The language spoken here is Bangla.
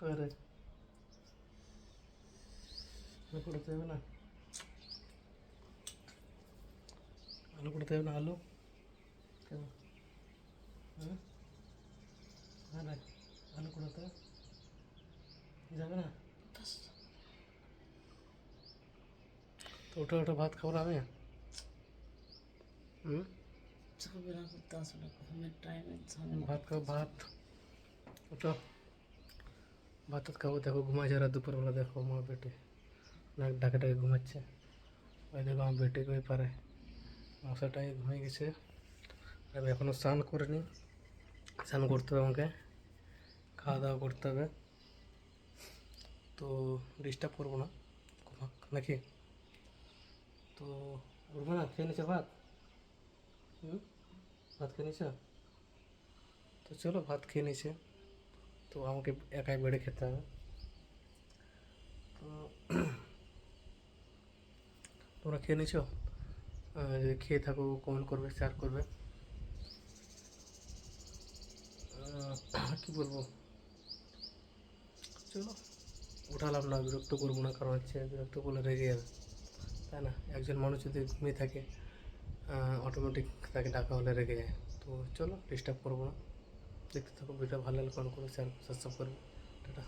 করে করতে হবে না, আলু করতে হবে না, আলু কেন? হ্যাঁ, আরে আলু করতে যাবে না তো? ওটা ওটা ভাত খাবো না আমি। হুম, ঝগড়া করতে আসলে ঘুমের টাইমে ভাত খাবো, ভাত ওটা ভাত টাত খাবো। দেখো ঘুমাই যারা দুপুরবেলা, দেখো আমার বেটে নাক ডাকে ডাকে ঘুমাচ্ছে। ওই দেখো আমার বেটে কই পারে, মশাটাই ঘুমিয়ে গেছে। আমি এখনও স্নান করিনি, স্নান করতে হবে আমাকে, খাওয়া দাওয়া করতে হবে। তো ডিস্টার্ব করবো না, ঘুমাক নাকি? তো উঠবো না, খেয়ে নিচ্ছে ভাত? ভাত খেয়ে নিচ্ছে? তো চলো, ভাত খেয়ে নিচ্ছে, তো আমাকে একাই বেড়ে খেতে হবে। তো তোমরা খেয়ে নিছো? যদি খেয়ে থাকো কমেন্ট করবে, শেয়ার করবে। কী বলবো, চলো উঠালাম না, বিরক্ত করবো না, কারণ হচ্ছে বিরক্ত করলে রেগে যাবে, তাই না? একজন মানুষ যদি ঘুমিয়ে থাকে অটোমেটিক তাকে ডাকা হলে রেগে যায়। তো চলো ডিস্টার্ব করবো না, দেখতে থাকো। ভিডিও ভালো লাগলে কমেন্ট করো, শেয়ার সাবস্ক্রাইব করবে। টাটা।